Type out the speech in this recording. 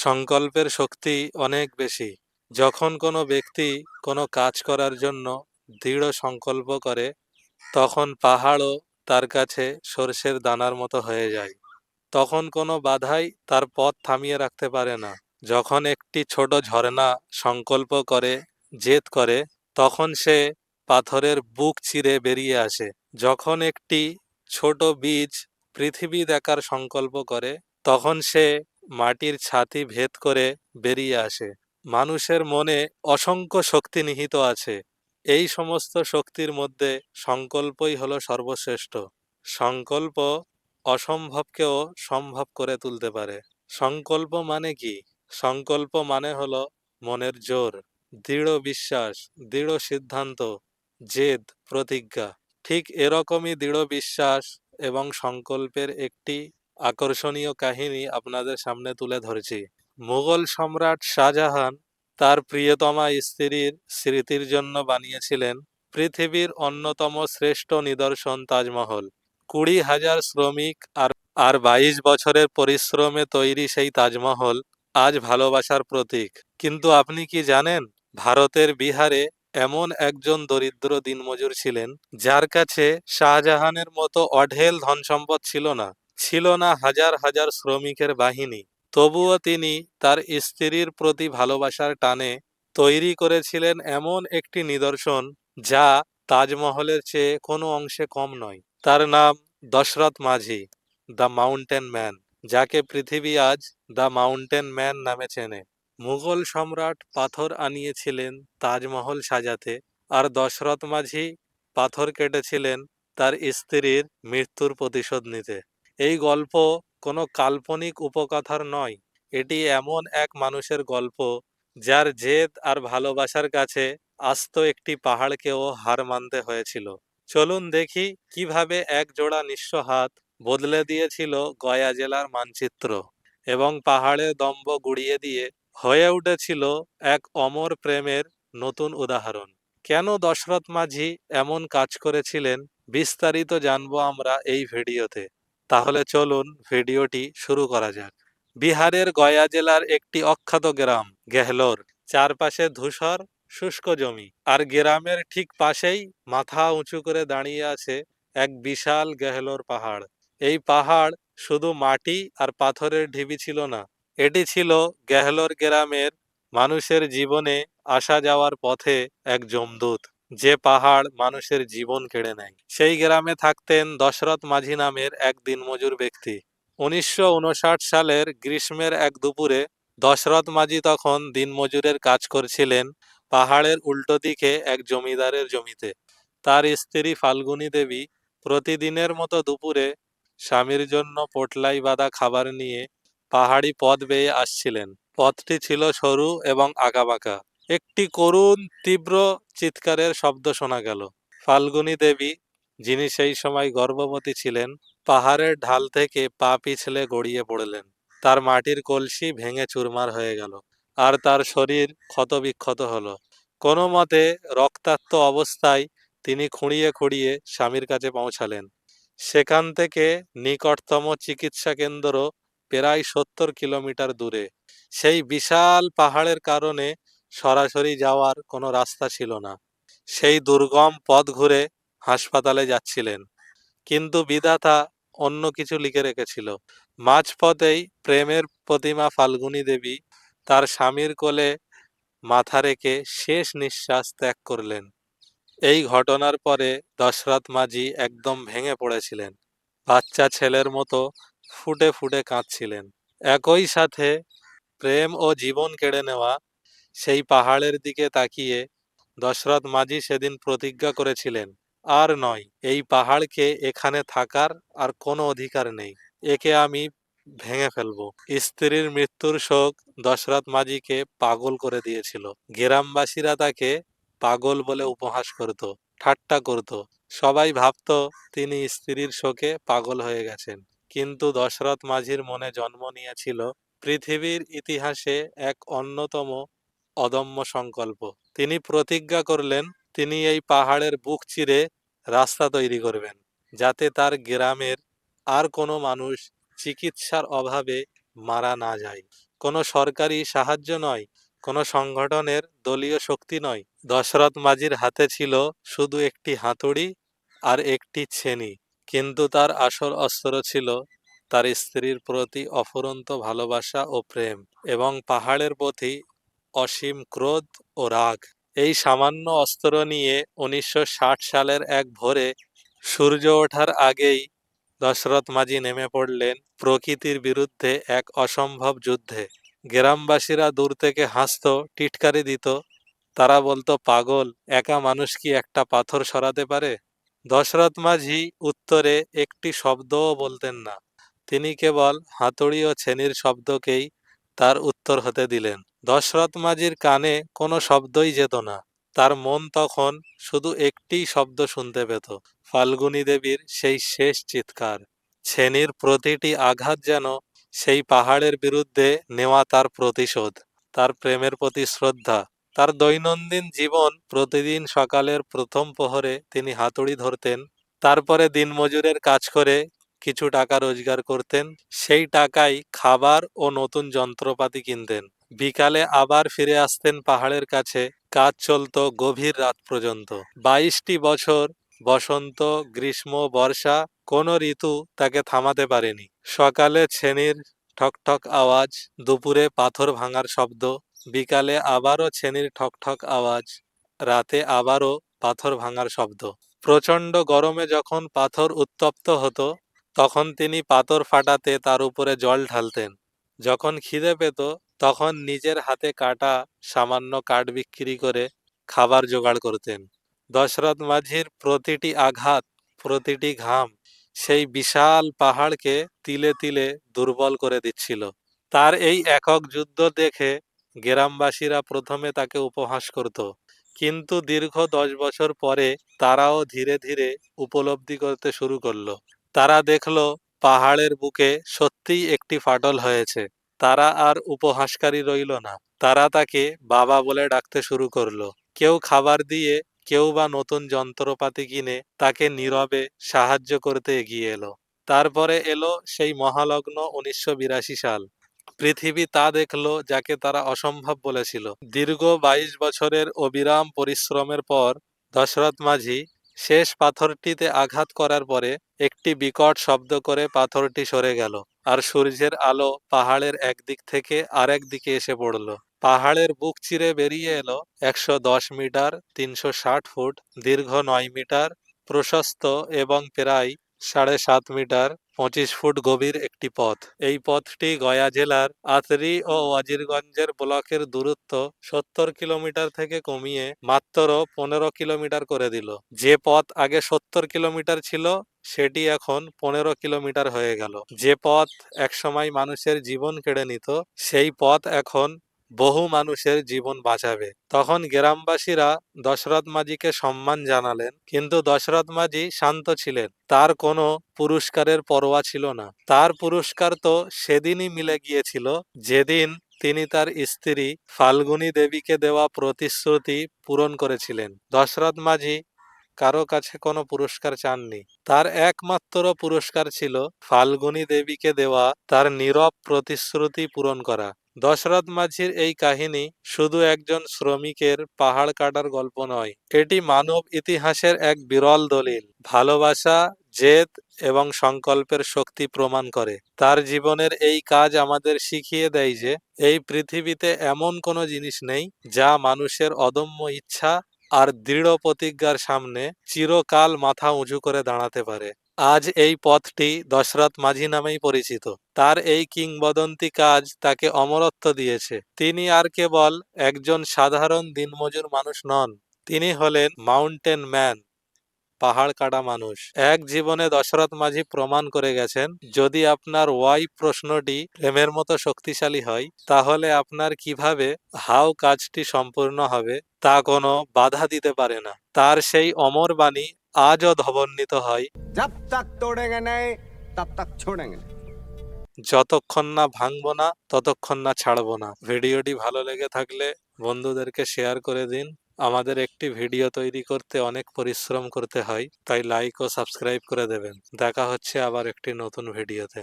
সংকল্পের শক্তি অনেক বেশি। যখন কোনো ব্যক্তি কোনো কাজ করার জন্য দৃঢ় সংকল্প করে, তখন পাহাড়ও তার কাছে সর্ষের দানার মতো হয়ে যায়। তখন কোনো বাধাই তার পথ থামিয়ে রাখতে পারে না। যখন একটি ছোট ঝর্ণা সংকল্প করে, জেদ করে, তখন সে পাথরের বুক চিরে বেরিয়ে আসে। যখন একটি ছোট বীজ পৃথিবী দেখার সংকল্প করে, তখন সে মাটির ছাতি ভেদ করে বেরিয়ে আসে। মানুষের মনে অসংখ্য শক্তি নিহিত আছে। এই সমস্ত শক্তির মধ্যে সংকল্পই হলো সর্বশ্রেষ্ঠ। সংকল্প অসম্ভবকেও সম্ভব করে তুলতে পারে। সংকল্প মানে কি? সংকল্প মানে হলো মনের জোর, দৃঢ় বিশ্বাস, দৃঢ় সিদ্ধান্ত, জেদ, প্রতিজ্ঞা। ঠিক এরকমই দৃঢ় বিশ্বাস এবং সংকল্পের একটি আকর্ষণীয় কাহিনী আপনাদের সামনে তুলে ধরেছি। মুঘল সম্রাট শাহজাহান তার প্রিয়তমা স্ত্রীর স্মৃতির জন্য বানিয়েছিলেন পৃথিবীর অন্যতম শ্রেষ্ঠ নিদর্শন তাজমহল। 20,000 শ্রমিক আর 22 বছরের পরিশ্রমে তৈরি সেই তাজমহল আজ ভালোবাসার প্রতীক। কিন্তু আপনি কি জানেন, ভারতের বিহারে এমন একজন দরিদ্র দিনমজুর ছিলেন, যার কাছে শাহজাহানের মতো অঢেল ধনসম্পদ ছিল না, ছিল না হাজার হাজার শ্রমিকের বাহিনী। তবুও তিনি তার স্ত্রীর প্রতি ভালোবাসার টানে তৈরি করেছিলেন এমন একটি নিদর্শন, যা তাজমহলের চেয়ে কোনো অংশে কম নয়। তার নাম দশরথ মাঝি, দ্য মাউন্টেন ম্যান, যাকে পৃথিবী আজ দ্য মাউন্টেন ম্যান নামে চেনে। মুঘল সম্রাট পাথর আনিয়েছিলেন তাজমহল সাজাতে, আর দশরথ মাঝি পাথর কেটেছিলেন তার স্ত্রীর মৃত্যুর প্রতিশোধ নিতে। এই গল্প কোনো কাল্পনিক উপকথার নয়, এটি এমন এক মানুষের গল্প, যার জেদ আর ভালোবাসার কাছে আস্ত একটি পাহাড়কেও হার মানতে হয়েছিল। চলুন দেখি কিভাবে এক জোড়া নিঃস্ব হাত বদলে দিয়েছিল গয়া জেলার মানচিত্র, এবং পাহাড়ের দম্ভ গুড়িয়ে দিয়ে হয়ে উঠেছিল এক অমর প্রেমের নতুন উদাহরণ। কেন দশরথ মাঝি এমন কাজ করেছিলেন, বিস্তারিত জানবো আমরা এই ভিডিওতে। তাহলে চলুন ভিডিওটি শুরু করা যাক। বিহারের গয়া জেলার একটি অখ্যাত গ্রাম গেহলোর। চারপাশে ধূসর শুষ্ক জমি, আর গ্রামের ঠিক পাশেই মাথা উঁচু করে দাঁড়িয়ে আছে এক বিশাল গেহলোর পাহাড়। এই পাহাড় শুধু মাটি আর পাথরের ঢিবি ছিল না, এটি ছিল গেহলোর গ্রামের মানুষের জীবনে আসা যাওয়ার পথে এক যমদূত, যে পাহাড় মানুষের জীবন কেড়ে নেয়। সেই গ্রামে থাকতেন দশরথ মাঝি নামের এক দিনমজুর ব্যক্তি। 1959 সালের গ্রীষ্মের এক দুপুরে দশরথ মাঝি তখন দিনমজুরের কাজ করছিলেন পাহাড়ের উল্টো দিকে এক জমিদারের জমিতে। তার স্ত্রী ফাল্গুনী দেবী প্রতিদিনের মতো দুপুরে স্বামীর জন্য পোটলাই বাঁধা খাবার নিয়ে পাহাড়ি পথ বেয়ে আসছিলেন। পথটি ছিল সরু এবং আঁকাবাঁকা। একটি করুণ তীব্র চিৎকারের শব্দ শোনা গেল। ফাল্গুনী দেবী, যিনি সেই সময় গর্ভবতী ছিলেন, পাহাড়ের ঢাল থেকে পা পিছলে গড়িয়ে পড়লেন। তার মাটির কলসি ভেঙে চুরমার হয়ে গেল, আর তার শরীর ক্ষতবিক্ষত হলো। কোনো মতে রক্তাক্ত অবস্থায় তিনি খুঁড়িয়ে খুঁড়িয়ে স্বামীর কাছে পৌঁছালেন। সেখান থেকে নিকটতম চিকিৎসা কেন্দ্র প্রায় 70 কিলোমিটার দূরে। সেই বিশাল পাহাড়ের কারণে সরাসরি যাওয়ার কোনো রাস্তা ছিল না। সেই দুর্গম পথ ঘুরে হাসপাতালে যাচ্ছিলেন, কিন্তু বিধাতা অন্য কিছু লিখে রেখেছিল। মাঝপথেই প্রেমের প্রতিমা ফাল্গুনী দেবী তার স্বামীর কোলে মাথা রেখে শেষ নিঃশ্বাস ত্যাগ করলেন। এই ঘটনার পরে দশরথ মাঝি একদম ভেঙে পড়েছিলেন, বাচ্চা ছেলের মতো ফুটে ফুটে কাঁদছিলেন। একই সাথে প্রেম ও জীবন কেড়ে নেওয়া সেই পাহাড়ের দিকে তাকিয়ে দশরথ মাঝি সেদিন প্রতিজ্ঞা করেছিলেন, আর নয়, এই পাহাড়কে এখানে থাকার আর কোনো অধিকার নেই, একে আমি ভেঙে ফেলবো। স্ত্রীর মৃত্যুর শোক দশরথ মাঝিকে পাগল করে দিয়েছিল। গ্রামবাসীরা তাকে পাগল বলে উপহাস করত, ঠাট্টা করত। সবাই ভাবতো তিনি স্ত্রীর শোকে পাগল হয়ে গেছেন। কিন্তু দশরথ মাঝির মনে জন্ম নিয়েছিল পৃথিবীর ইতিহাসে এক অন্যতম অদম্য সংকল্প। তিনি প্রতিজ্ঞা করলেন, তিনি এই পাহাড়ের বুক চিরে রাস্তা তৈরি করবেন, যাতে তার গ্রামের আর কোনো মানুষ চিকিৎসার অভাবে মারা না যায়। কোনো সরকারি সাহায্য নয়, কোনো সংগঠনের দলীয় শক্তি নয়। দশরথ মাঝির হাতে ছিল শুধু একটি হাতুড়ি আর একটি ছেনি, কিন্তু তার আসল অস্ত্র ছিল তার স্ত্রীর প্রতি অফুরন্ত ভালোবাসা ও প্রেম, এবং পাহাড়ের প্রতি অসীম ক্রোধ ও রাগ। এই সামান্য অস্ত্র নিয়ে 1960 সালের এক ভোরে সূর্য ওঠার আগেই দশরথ মাঝি নেমে পড়লেন প্রকৃতির বিরুদ্ধে এক অসম্ভব যুদ্ধে। গ্রামবাসীরা দূর থেকে হাসত, টিটকারি দিত। তারা বলতো, পাগল, একা মানুষ কি একটা পাথর সরাতে পারে? দশরথ মাঝি উত্তরে একটি শব্দও বলতেন না। তিনি কেবল হাতুড়ি ও ছেনির শব্দকেই তার উত্তর হতে দিলেন। দশরথ মাঝির কানে কোনো শব্দই যেত না। তার মন তখন শুধু একটিই শব্দ শুনতে পেত, ফাল্গুনী দেবীর সেই শেষ চিৎকার। ছেনির প্রতিটি আঘাত যেন সেই পাহাড়ের বিরুদ্ধে নেওয়া তার প্রতিশোধ, তার প্রেমের প্রতি শ্রদ্ধা। তার দৈনন্দিন জীবন, প্রতিদিন সকালের প্রথম প্রহরে তিনি হাতুড়ি ধরতেন, তারপরে দিনমজুরের কাজ করে কিছু টাকা রোজগার করতেন। সেই টাকায় খাবার ও নতুন যন্ত্রপাতি কিনতেন। বিকালে আবার ফিরে আসতেন পাহাড়ের কাছে। কাজ চলত গভীর রাত পর্যন্ত। 22টি বছর, বসন্ত, গ্রীষ্ম, বর্ষা, কোনো ঋতু তাকে থামাতে পারেনি। সকালে ছেনির ঠকঠক আওয়াজ, দুপুরে পাথর ভাঙার শব্দ, বিকালে আবারও ছেনির ঠকঠক আওয়াজ, রাতে আবারও পাথর ভাঙার শব্দ। প্রচণ্ড গরমে যখন পাথর উত্তপ্ত হতো, তখন তিনি পাথর ফাটাতে তার উপরে জল ঢালতেন। যখন খিদে পেত, তখন নিজের হাতে কাটা সামান্য কাঠ বিক্রি করে খাবার জোগাড় করতেন। দশরথ মাঝির প্রতিটি আঘাত, প্রতিটি ঘাম সেই বিশাল পাহাড়কে তিলে তিলে দুর্বল করে দিচ্ছিল। তার এই একক যুদ্ধ দেখে গ্রামবাসীরা প্রথমে তাকে উপহাস করত, কিন্তু দীর্ঘ 10 বছর পরে তারাও ধীরে ধীরে উপলব্ধি করতে শুরু করলো। তারা দেখলো পাহাড়ের বুকে সত্যিই একটি ফাটল হয়েছে। তারা আর উপহাসকারী রইল না। তারা তাকে বাবা বলে ডাকতে শুরু করলো। কেউ খাবার দিয়ে, কেউ বা নতুন যন্ত্রপাতি কিনে তাকে নীরবে সাহায্য করতে এগিয়ে এলো। তারপরে এলো সেই মহালগ্ন 1982 সাল। পৃথিবী তা দেখলো যাকে তারা অসম্ভব বলেছিল। দীর্ঘ 22 বছরের অবিরাম পরিশ্রমের পর দশরথ মাঝি শেষ পাথরটিতে আঘাত করার পরে একটি বিকট শব্দ করে পাথরটি সরে গেল, আর সূর্যের আলো পাহাড়ের একদিক থেকে আরেক দিকে এসে পড়ল। পাহাড়ের বুক চিরে বেরিয়ে এলো 110 মিটার 360 ফুট দীর্ঘ, 9 মিটার প্রশস্ত এবং প্রায় 7.5 মিটার 25 ফুট গভীর একটি পথ। এই পথটি গয়া জেলার আতরি ও ওয়াজিরগঞ্জের ব্লকের দূরত্ব 70 কিলোমিটার থেকে কমিয়ে মাত্র 15 কিলোমিটার করে দিল। যে পথ আগে 70 কিলোমিটার ছিল, সেটি এখন 15 কিলোমিটার হয়ে গেল। যে পথ একসময় মানুষের জীবন কেড়ে নিত, সেই পথ এখন বহু মানুষের জীবন বাঁচাবে। তখন গ্রামবাসীরা দশরথ মাঝিকে সম্মান জানালেন, কিন্তু দশরথ মাঝি শান্ত ছিলেন। তার কোনো পুরস্কারের পরোয়া ছিল না। তার পুরস্কার তো সেদিনই মিলে গিয়েছিল যেদিন তিনি তার স্ত্রী ফাল্গুনী দেবীকে দেওয়া প্রতিশ্রুতি পূরণ করেছিলেন। দশরথ মাঝি কারো কাছে কোনো পুরস্কার চাননি। তার একমাত্র পুরস্কার ছিল ফাল্গুনী দেবীকে দেওয়া তার নীরব প্রতিশ্রুতি পূরণ করা। দশরথ মাঝির এই কাহিনী শুধু একজন শ্রমিকের পাহাড় কাটার গল্প নয়, এটি মানব ইতিহাসের এক বিরল দলিল। ভালোবাসা, জেদ এবং সংকল্পের শক্তি প্রমাণ করে। তার জীবনের এই কাজ আমাদের শিখিয়ে দেয় যে এই পৃথিবীতে এমন কোনো জিনিস নেই যা মানুষের অদম্য ইচ্ছা আর দৃঢ় প্রতিজ্ঞার সামনে চিরকাল মাথা উঁচু করে দাঁড়াতে পারে। আজ এই পথটি দশরথ মাঝি নামেই পরিচিত। তার এই কিংবদন্তি কাজ তাকে অমরত্ব দিয়েছে। তিনি আর কেবল একজন সাধারণ দিনমজুর মানুষ নন, তিনি হলেন মাউন্টেন ম্যান, পাহাড় কাটা মানুষ। এক জীবনে দশরথ মাঝি প্রমাণ করে গেছেন, যদি আপনার ওয়াই প্রশ্নটি প্রেমের মতো শক্তিশালী হয়, তাহলে আপনার কিভাবে হাউ কাজটি সম্পূর্ণ হবে তা কোনো বাধা দিতে পারে না। তার সেই অমর বাণী আজও ধ্বনিত হয়, जब तक तोड़ेंगे नहीं तब तक छोड़ेंगे नहीं। যতক্ষণ না ভাঙবো না ততক্ষণ না ছাড়বো না। ভিডিওটি ভালো লেগে থাকলে বন্ধুদেরকে শেয়ার করে দিন। আমাদের একটি ভিডিও তৈরি করতে অনেক পরিশ্রম করতে হয়, তাই লাইক ও সাবস্ক্রাইব করে দেবেন। দেখা হচ্ছে আবার একটি নতুন ভিডিওতে।